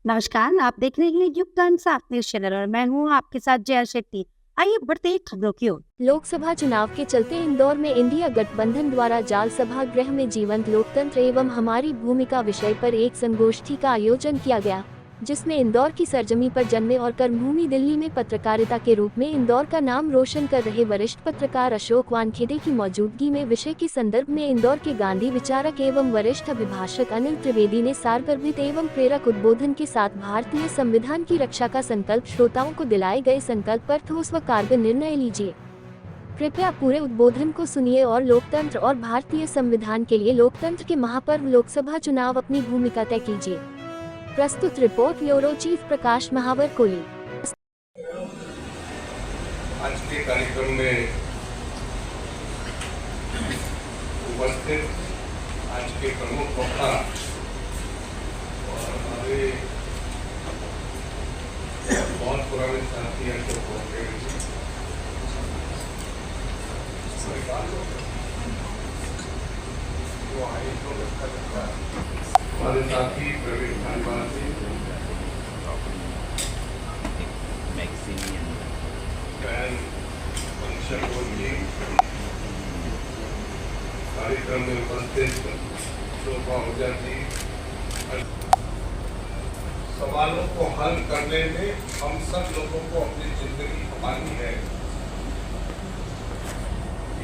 नमस्कार, आप देख रहे हैं युग टाइम्स आप न्यूज चैनल और मैं हूँ आपके साथ जया शेट्टी। आइए बढ़ते हैं खबरों की ओर। लोकसभा चुनाव के चलते इंदौर में इंडिया गठबंधन द्वारा जाल सभागृह में जीवंत लोकतंत्र एवं हमारी भूमिका विषय पर एक संगोष्ठी का आयोजन किया गया, जिसमें इंदौर की सरजमी पर जन्मे और कर्मभूमि दिल्ली में पत्रकारिता के रूप में इंदौर का नाम रोशन कर रहे वरिष्ठ पत्रकार अशोक वानखेड़े की मौजूदगी में विषय के संदर्भ में इंदौर के गांधी विचारक एवं वरिष्ठ अभिभाषक अनिल त्रिवेदी ने सारगर्भित एवं प्रेरक उद्बोधन के साथ भारतीय संविधान की रक्षा का संकल्प श्रोताओं को दिलाए गए संकल्प पर ठोस व कारगर निर्णय लीजिए। कृपया पूरे उद्बोधन को सुनिए और लोकतंत्र और भारतीय संविधान के लिए लोकतंत्र के महापर्व लोकसभा चुनाव अपनी भूमिका तय कीजिए। प्रस्तुत रिपोर्ट ब्यूरो चीफ प्रकाश महावर कोली। आज के कार्यक्रम में उपस्थित आज के प्रमुख वक्ता और हमारे बहुत पुराने साथी अशोक वानखेड़े जी, हमारे साथी प्रवीण खानवाल जी, बहन पंचकोल जी, कार्यक्रम में उपस्थित शोभा ओझा जी। सवालों को हल करने में हम सब लोगों को अपनी जिंदगी खपानी है।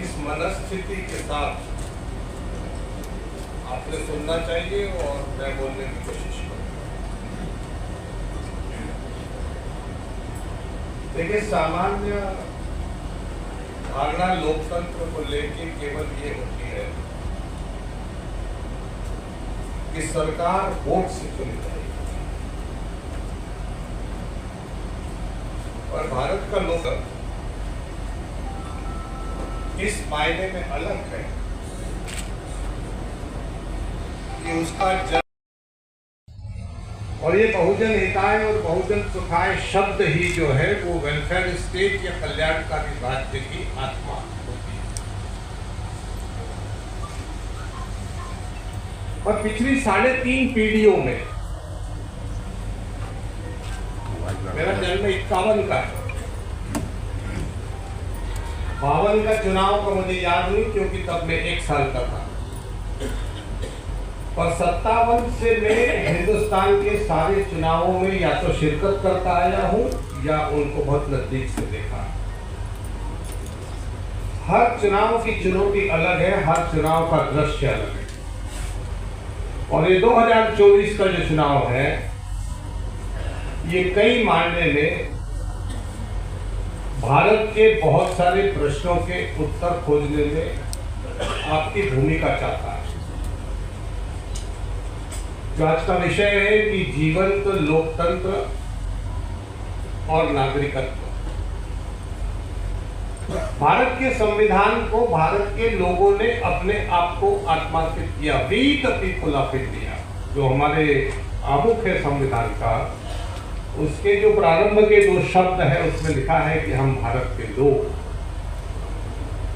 इस मनस्थिति के साथ आपने सुनना चाहिए और मैं बोलने की कोशिश करूंगा। देखिए, सामान्य धारणा लोकतंत्र को लेकर केवल ये होती है कि सरकार वोट से चुनी जाएगी, और भारत का लोकतंत्र इस मायने में अलग है कि उसका और ये बहुजन हिताय और बहुजन सुखाय शब्द ही जो है वो वेलफेयर स्टेट या कल्याणकारी राज्य की आत्मा होती है। और पिछली 3.5 पीढ़ियों में, मेरा जन्म 51 का है, 52 का चुनाव का मुझे याद नहीं क्योंकि तब मैं 1 साल का था, और 57 से मैं हिंदुस्तान के सारे चुनावों में या तो शिरकत करता आया हूं या उनको बहुत नजदीक से देखा। हर चुनाव की चुनौती अलग है, हर चुनाव का दृश्य अलग है, और ये 2024 का जो चुनाव है ये कई मायने में भारत के बहुत सारे प्रश्नों के उत्तर खोजने में आपकी भूमिका चाहता है। जो आज का विषय है कि जीवंत लोकतंत्र और नागरिकत्व। भारत के संविधान को भारत के लोगों ने अपने आप को आत्मार्पित किया। We the people of India, जो हमारे आमुख है संविधान का, उसके जो प्रारंभ के 2 शब्द है उसमें लिखा है कि हम भारत के लोग।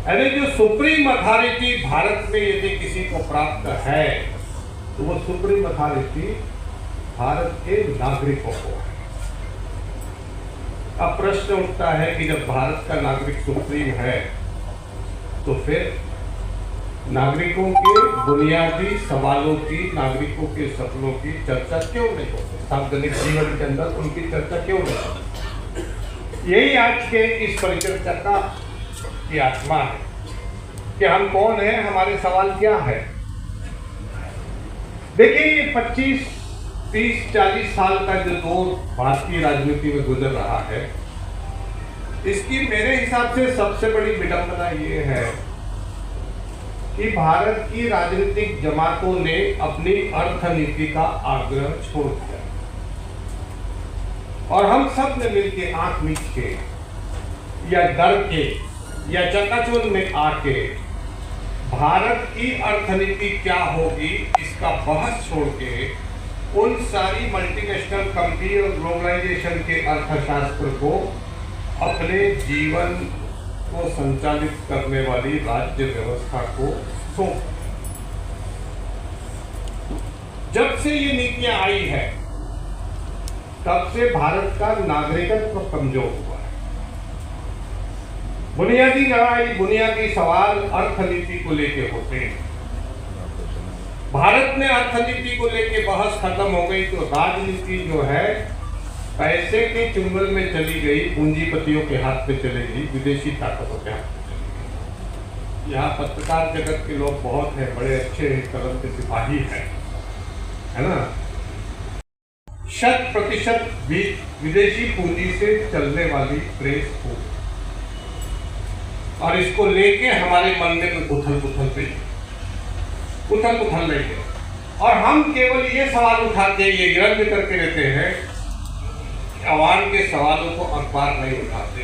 यानी जो सुप्रीम अथॉरिटी भारत में यदि किसी को प्राप्त है तो वो सुप्रीम अथॉरिटी भारत के नागरिकों को है। अब प्रश्न उठता है कि जब भारत का नागरिक सुप्रीम है तो फिर नागरिकों के बुनियादी सवालों की, नागरिकों के सपनों की चर्चा क्यों नहीं होती? सार्वजनिक जीवन के अंदर उनकी चर्चा क्यों नहीं होती? यही आज के इस परिचर्चा का की आत्मा है कि हम कौन हैं, हमारे सवाल क्या है। देखिए, ये 25, 30, 40 साल का जो दौर भारतीय राजनीति में गुजर रहा है, इसकी मेरे हिसाब से सबसे बड़ी विडंबना ये है कि भारत की राजनीतिक जमातों ने अपनी अर्थनीति का आग्रह छोड़ दिया, और हम सब ने मिलकर आंख मीच के या डर के या चकाचौंध में आके भारत की अर्थनीति क्या होगी इसका बहस छोड़ के उन सारी मल्टीनेशनल कंपनी और ग्लोबलाइजेशन के अर्थशास्त्र को अपने जीवन को संचालित करने वाली राज्य व्यवस्था को सौंप। जब से ये नीतियां आई है तब से भारत का नागरिकत्व कमजोर हुआ है। बुनियादी लड़ाई, बुनियादी सवाल अर्थनीति को लेके होते हैं। भारत में अर्थनीति को लेके बहस खत्म हो गई तो राजनीति जो है पैसे के चुंगल में चली गई, पूंजीपतियों के हाथ में चली गई, विदेशी ताकतों के हाथ में चली गई। यहाँ पत्रकार जगत के लोग बहुत हैं, बड़े अच्छे कलम के सिपाही हैं, है ना। 100% विदेशी पूंजी से चलने वाली प्रेस हो, और इसको लेके हमारे मन में उथल पुथल लेके, और हम केवल ये सवाल उठाते, ये गिरफ्त करते रहते हैं, आवाम के सवालों को अखबार नहीं उठाते,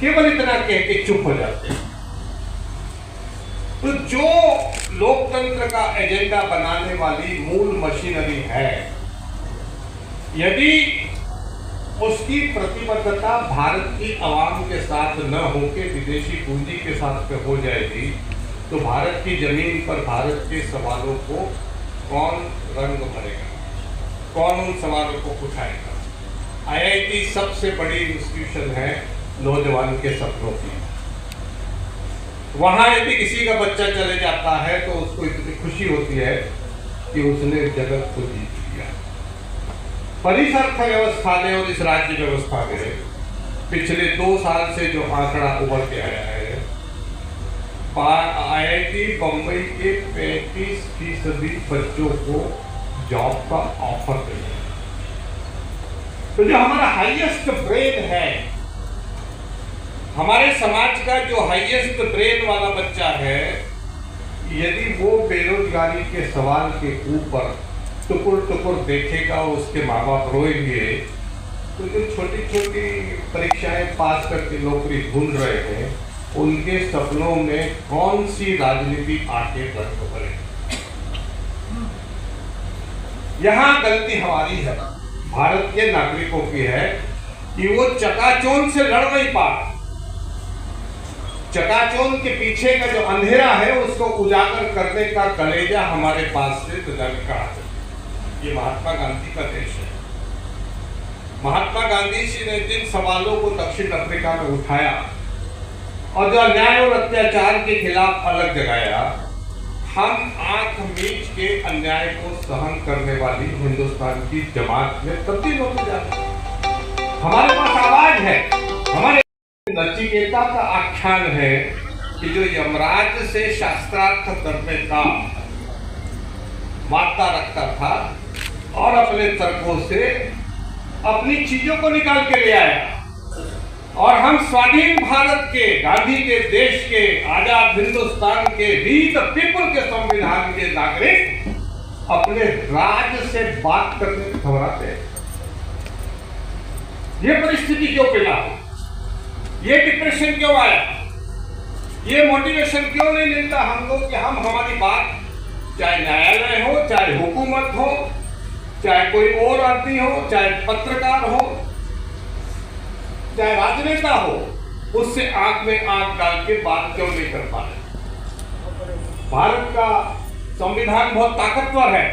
केवल इतना कह के चुप हो जाते हैं। तो जो लोकतंत्र का एजेंडा बनाने वाली मूल मशीनरी है, यदि उसकी प्रतिबद्धता भारत की आवाम के साथ न होकर विदेशी पूंजी के साथ पे हो जाएगी, तो भारत की जमीन पर भारत के सवालों को कौन रंग भरेगा, कौन उन सवालों को उठाएगा। आईआईटी सबसे बड़ी इंस्टीट्यूशन है नौजवान के सपनों की। वहां यदि किसी का बच्चा चले जाता है तो उसको इतनी खुशी होती है कि उसने जगत को जीत लिया। परिसर्थ व्यवस्था ने और इस राज्य व्यवस्था ने पिछले 2 साल से जो आंकड़ा उभर के आया है, आईआईटी बंबई के 35% बच्चों को जॉब का ऑफर देते हैं। तो जो हमारा हाईएस्ट ब्रेन है, हमारे समाज का जो हाईएस्ट ब्रेन वाला बच्चा है, यदि वो बेरोजगारी के सवाल के ऊपर टुकुर देखेगा, उसके माँ बाप रोएंगे, तो जो छोटी छोटी परीक्षाएं पास करके नौकरी ढूंढ रहे हैं, उनके सपनों में कौन सी राजनीति आके रंग भरे। यहां गलती हमारी है, भारत के नागरिकों की है कि वो चकाचौंध से लड़ नहीं पा। चकाचौंध के पीछे का जो अंधेरा है उसको उजागर करने का कलेजा हमारे पास से निकला। ये महात्मा गांधी का देश है। महात्मा गांधी जी ने जिन सवालों को दक्षिण अफ्रीका में उठाया और जो अन्याय और अत्याचार के खिलाफ अलग जगाया, हम आंख मीच के अन्याय को सहन करने वाली हिंदुस्तान की जमात में तब्दील होते जाते हैं। हमारे पास आवाज है। हमारे नचिकेता का आख्यान है कि जो यमराज से शास्त्रार्थ करने का माता रखता था और अपने तर्कों से अपनी चीजों को निकाल के ले आया, और हम स्वाधीन भारत के, गांधी के देश के, आजाद हिंदुस्तान के, वी द पीपल के संविधान के नागरिक अपने राज से बात करने में घबराते हैं। ये परिस्थिति क्यों पैदा हुई? ये डिप्रेशन क्यों आया? ये मोटिवेशन क्यों नहीं मिलता हमको कि हम हमारी बात, चाहे न्यायालय हो, चाहे हुकूमत हो, चाहे कोई और आदमी हो, चाहे पत्रकार हो, चाहे राजनेता हो, उससे आंख में आंख डाल के बात क्यों नहीं कर पा रहे? भारत का संविधान बहुत ताकतवर है।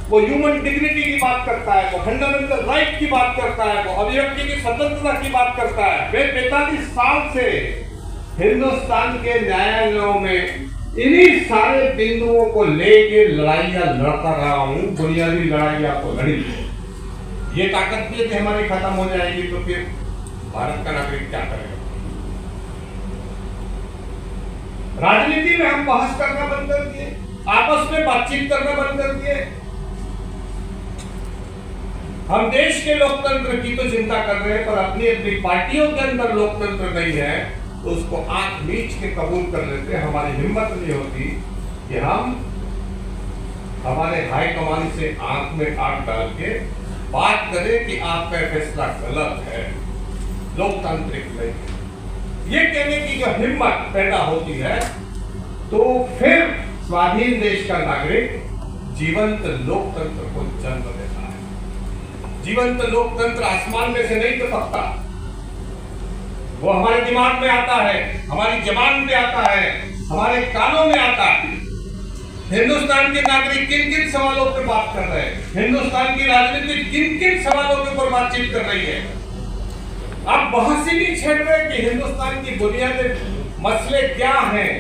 वो ह्यूमन डिग्निटी की बात करता है, वो फंडामेंटल राइट की बात करता है, वो अभिव्यक्ति की स्वतंत्रता की बात करता है। मैं 45 साल से हिंदुस्तान के न्यायालयों में इन्हीं सारे बिंदुओं को लेके लड़ाइयां लड़ता रहा हूं। बुनियादी लड़ाइयां तो लड़ी। ये ताकत भी यदि हमारी खत्म हो जाएगी तो फिर भारत का नागरिक क्या करेगा? राजनीति में हम बहस करना बंद कर दिए, आपस में बातचीत करना बंद कर दिए। हम देश के लोकतंत्र की तो चिंता कर रहे हैं, पर अपनी अपनी पार्टियों के अंदर लोकतंत्र नहीं है तो उसको आंख मीच के कबूल कर लेते हैं। हमारी हिम्मत नहीं होती कि हम हमारे हाईकमान से आंख में आंख डाल के बात करें कि आपका फैसला गलत है, लोकतांत्रिक नहीं। ये कहने की जो हिम्मत पैदा होती है तो फिर स्वाधीन देश का नागरिक जीवंत लोकतंत्र को जन्म देता है। जीवंत लोकतंत्र आसमान में से नहीं टपकता, वो हमारे दिमाग में आता है, हमारी जबान में आता है, हमारे कानों में आता है। हिंदुस्तान के नागरिक किन किन सवालों पर बात कर रहे हैं, हिंदुस्तान की राजनीति किन किन सवालों के ऊपर बातचीत कर रही है। आप बहस ही नहीं छेड़ रहे कि हिंदुस्तान की बुनियादी मसले क्या हैं,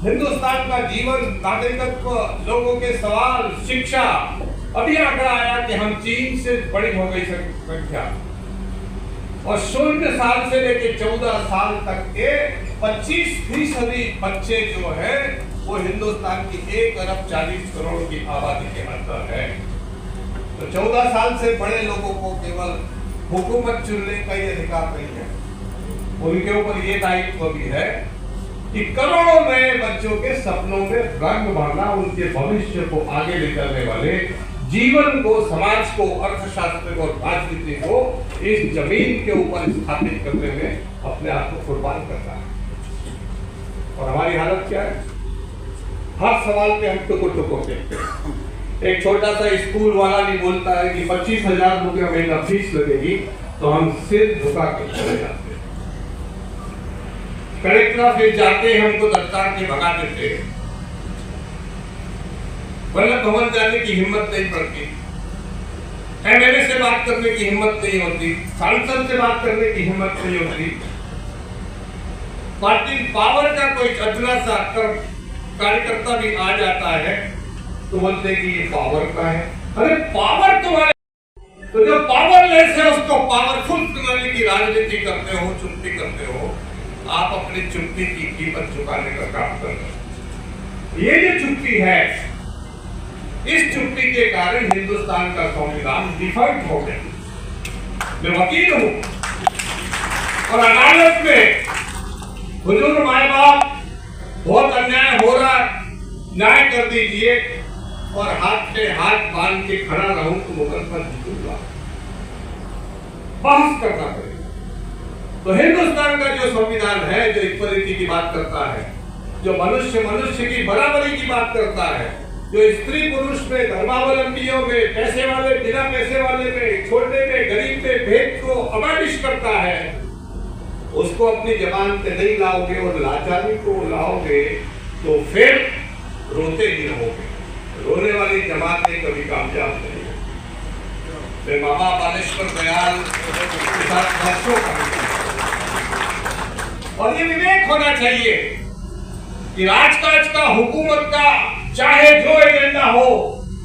हिंदुस्तान का जीवन, नागरिकत्व, लोगों के सवाल, शिक्षा। अभी आंकड़ा आया कि हम चीन से बड़ी हो गई संख्या, और 0 साल से लेकर 14 साल तक के 25% बच्चे जो है वो हिंदुस्तान की 1 अरब 40 करोड़ की आबादी के अंदर है। तो 14 साल से बड़े लोगों को केवल हुकूमत चुनने का ही अधिकार नहीं है, उनके ऊपर ये दायित्व भी है कि करोड़ों नए बच्चों के सपनों में रंग भरना, उनके भविष्य को आगे ले जाने वाले जीवन को, समाज को, अर्थशास्त्र को, राजनीति को इस जमीन के ऊपर स्थापित करने में अपने आप को कुर्बान करना है। और हमारी हालत क्या है? हर सवाल पे हम टुकुर टुकुर देखते हैं। एक छोटा सा स्कूल वाला भी बोलता है कि 25,000 रुपया महीना फीस लगेगी, तो हम सिर झुका के चले जाते हैं। कलेक्टर ऑफिस जाते हैं, हमको दफ्तर के भगा देते हैं, वल्लभ भवन जाने की हिम्मत नहीं पड़ती, एमएलए से बात करने की हिम्मत नहीं होती, सांसद से बात करने की हिम्मत नहीं होती। पार्टी पावर का कोई अदना सा कार्यकर्ता भी आ जाता है तो बोलते कि ये पावर का है। अरे पावर तुम्हारे, तो जो पावरलेस है उसको पावरफुल बनाने की राजनीति करते हो, चुप्पी करते हो। आप अपनी चुप्पी की कीमत चुकाने का काम कर रहे हो। ये जो चुप्पी है, इस चुप्पी के कारण हिंदुस्तान का संविधान डिफॉल्ट हो गया। मैं वकील हूं और अदालत में हुजूर माए बाप बहुत अन्याय हो रहा है, न्याय कर दीजिए, और हाथ पे हाथ बांध के खड़ा रहूं तो मुकदमा जीतूंगा, बहस करना पड़ेगा। तो हिंदुस्तान का जो संविधान है, जो इक्वलिटी की बात करता है, जो मनुष्य की बराबरी की बात करता है, जो स्त्री पुरुष में, धर्मावलंबियों में, पैसे वाले बिना पैसे वाले में, छोटे में गरीब में भेद को अबालिश करता है, उसको अपनी जबान पे नहीं लाओगे और लाचारी को लाओगे तो फिर रोते ही रहोगे। रोने वाली जमातें कभी कामयाब नहीं है। मैं बाबा बालेश्वर दयाल के साथ वर्षों का, और ये विवेक होना चाहिए कि राजकाज का, हुकूमत का, चाहे जो एजेंडा हो,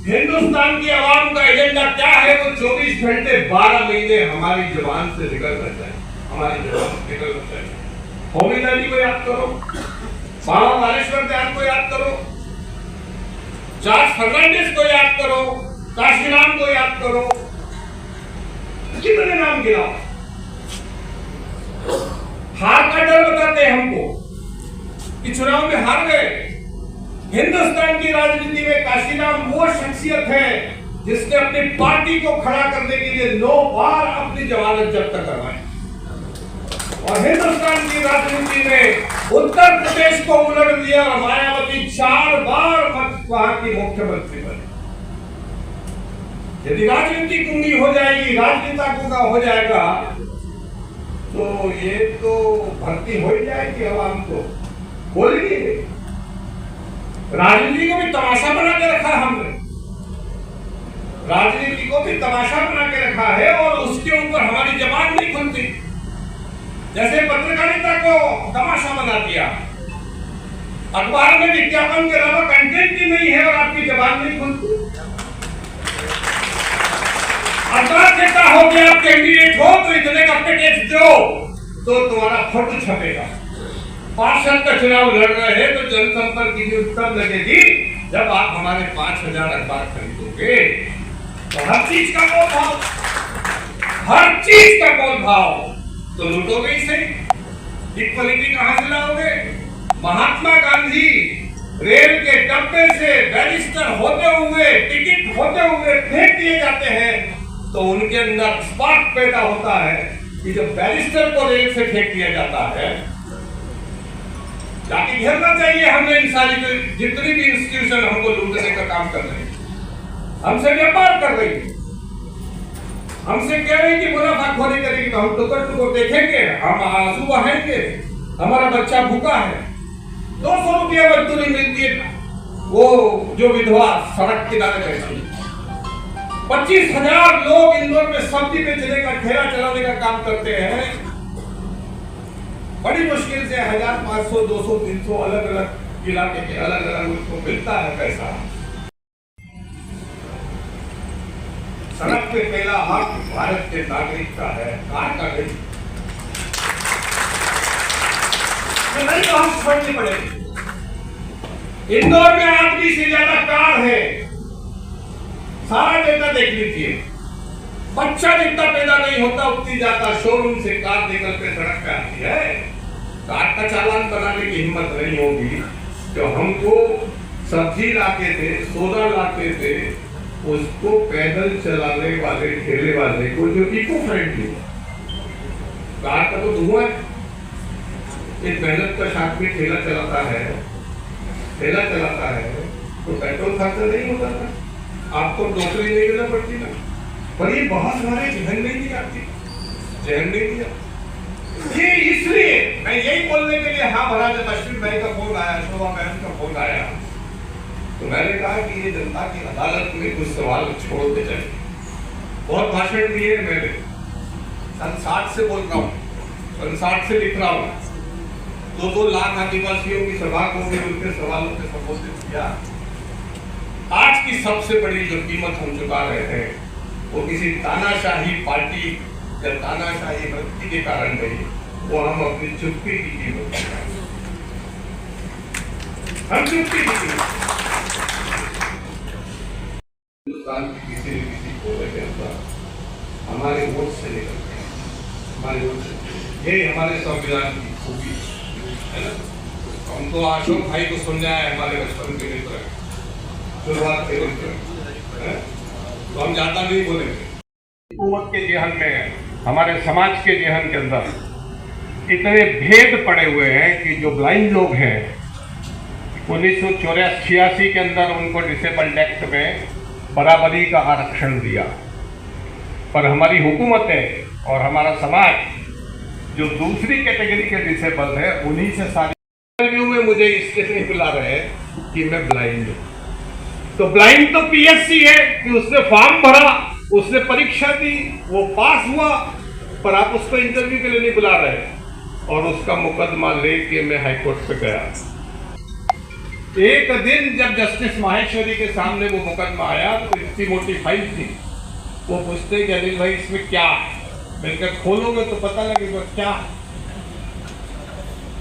हिंदुस्तान की आवाम का एजेंडा क्या है, वो 24 घंटे 12 महीने हमारी जुबान से निकलना चाहिए, हमारी जुबान से निकलना चाहिए। होमिदा जी को याद करो, बाबा बालेश्वर दयाल को याद करो, जॉर्ज फर्नांडिस को याद करो, काशीराम को याद करो, कितने नाम गिनाओ। हार का डर बताते हैं हमको कि चुनाव में हार गए। हिंदुस्तान की राजनीति में काशीराम वो शख्सियत है जिसने अपनी पार्टी को खड़ा करने के लिए 9 बार अपनी जमानत जब्त करवाई, और हिंदुस्तान की राजनीति में उत्तर प्रदेश को उलट दिया और मायावती 4 बार वहां की मुख्यमंत्री बनी। यदि राजनीति गुंगी हो जाएगी, राजनेता गुंगा हो जाएगा, तो ये तो भर्ती हो ही जाएगी आवाम को, बोलेगी। राजनीति को भी तमाशा बना के रखा है हमने, राजनीति को भी तमाशा बना के रखा है, और उसके ऊपर हमारी जबान नहीं खुलती। जैसे पत्रकारिता को तमाशा बना दिया, अखबार में विज्ञापन के अलावा कंटेंट ही नहीं है और आपकी जबान नहीं खुलती। अखबार कहता हो कि आप कैंडिडेट हो तो इतने का पैकेज दो तो तुम्हारा फोटो छपेगा। पार्षद का चुनाव लड़ रहे हैं तो जनसंपर्क की न्यूज तब लगेगी जब आप हमारे 5,000 अखबार खरीदोगे। तो हर चीज का मोल भाव, हर चीज का मोल भाव तो लूटोगे ही सही। इक्वलिटी कहां से लाओगे? महात्मा गांधी रेल के डब्बे से बैरिस्टर होते हुए, टिकट होते हुए फेंक दिए जाते हैं तो उनके अंदर स्पार्क पैदा होता है कि जब बैरिस्टर को रेल से फेंक दिया जाता है, जाके घेरना चाहिए हमने इन सारी जितनी भी इंस्टीट्यूशन हमको लूटने का काम कर रही है, हमसे व्यापार कर रही है, हमसे कह रही कि मुनाफाखोरी करेगी तो हम टुकड़ टुकड़ देखेंगे, हम आंसू बहाएंगे, हमारा बच्चा भूखा है, 200 रुपया मजदूरी मिलती है वो जो विधवा सड़क किनारे बैठी, 25,000 लोग इंदौर में सब्जी बेचने का, ठेला चलाने का काम करते हैं। बड़ी मुश्किल से 1,500, 200, 300 अलग अलग इलाके के अलग अलग उसको मिलता है पैसा। सड़क पे पहला हक भारत के नागरिक का है, कार का नहीं। नहीं तो हम छोड़नी पड़ेगी। इंदौर में आदमी से ज्यादा कार है, सारा डेटा देख लीजिए। बच्चा जितना पैदा नहीं होता उतनी ज्यादा शोरूम से कार निकल के सड़क पे आती है। कार का चालान बनाने की हिम्मत नहीं होगी। जो हमको सब्जी लाते थे, सोना लाते थे, उसको पैदल चलाने वाले ठेले वाले को जो इको फ्रेंडली, कार का तो धुआं है। एक मेहनत का आदमी ठेला चलाता है तो पेट्रोल खर्चा नहीं होता था, आपको नौकरी नहीं देना पड़ती ना। पर ये बहुत हमारे जहन नहीं दिया। ये इसलिए मैं यही बोलने के लिए हाँ भरा, जब अश्विन भाई का फोन आया, शोभा बहन का फोन आया, तो मैंने कहा कि ये जनता की अदालत में कुछ सवाल छोड़ते चाहिए। बहुत भाषण दिए मैंने, सन 60 से बोल रहा हूँ, सन 60 से लिख रहा हूँ। 2-2 लाख आदिवासियों की सभा को भी उनके सवालों से संबोधित किया। आज की सबसे बड़ी जो कीमत हम चुका रहे हैं वो किसी तानाशाही पार्टी या तानाशाही व्यक्ति के कारण नहीं, वो हम अपनी चुप्पी की कीमत चुका रहे हैं। हम चुप्पी की कीमत हिंदुस्तान की किसी न किसी कोने के अंदर हमारे वोट से निकलते हैं, हमारे वोट से। यही हमारे संविधान की खूबी है ना। हम तो अशोक भाई को सुन जाए हमारे बचपन के मित्र, शुरुआत से तो हम ज्यादा नहीं बोलेंगे। हुकूमत के जेहन में, हमारे समाज के जेहन के अंदर इतने भेद पड़े हुए हैं कि जो ब्लाइंड लोग हैं 1984 के अंदर उनको डिसेबल्ड एक्ट में बराबरी का आरक्षण दिया, पर हमारी हुकूमतें और हमारा समाज जो दूसरी कैटेगरी के डिसेबल है उन्हीं से सारी इंटरव्यू में मुझे इसके लिए बुला रहे हैं कि मैं ब्लाइंड हूं। तो ब्लाइंड तो पीएससी है कि उसने फॉर्म भरा, उसने परीक्षा दी, वो पास हुआ, पर आप उसको इंटरव्यू के लिए नहीं बुला रहे। और उसका मुकदमा लेके मैं हाईकोर्ट पे गया। एक दिन जब जस्टिस माहेश्वरी के सामने वो मुकदमा आया तो इतनी मोटी फाइल थी, वो पूछते कि अनिल भाई इसमें क्या है। मैंने कहा खोलोगे तो पता लगेगा क्या है।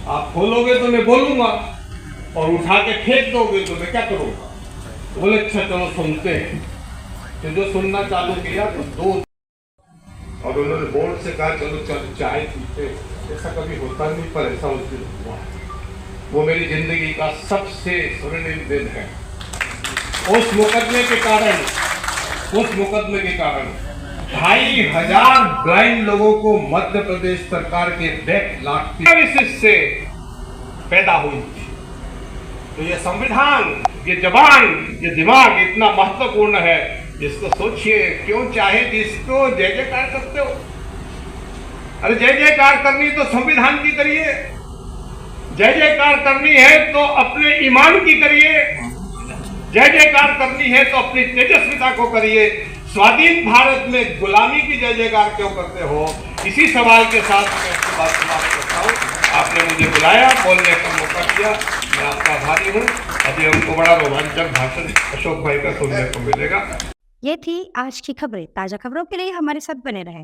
आप खोलोगे तो मैं बोलूंगा और उठा के फेंक दोगे तो मैं क्या करूंगा। तो बोले अच्छा चलो सुनते हैं। तो जो सुनना चालू किया तो 2 और उन्होंने बोर्ड से कहा चलो चलो चाय पीते। ऐसा कभी होता नहीं पर ऐसा उस दिन हुआ। वो मेरी जिंदगी का सबसे स्वर्णिम दिन है। उस मुकदमे के कारण 2,500 ब्लाइंड लोगों को मध्य प्रदेश सरकार के 1.5 लाख से पैदा हुई थी। तो ये संविधान, ये जबान, ये दिमाग इतना महत्वपूर्ण है, इसको सोचिए। क्यों चाहे जिसको जय जयकार करते हो, अरे जय जयकार करनी तो संविधान की करिए, जय जयकार करनी है तो अपने ईमान की करिए, जय जयकार करनी है तो अपनी तेजस्विता को करिए। स्वाधीन भारत में गुलामी की जय जयकार क्यों करते हो? इसी सवाल के साथ मैं इसकी बात समाप्त करता हूँ। आपने मुझे बुलाया, बोलने का मौका दिया, मैं आपका आभारी हूँ। अभी हमको बड़ा रोमांचक भाषण अशोक भाई का सुनने को मिलेगा। ये थी आज की खबरें। ताजा खबरों के लिए हमारे साथ बने रहें।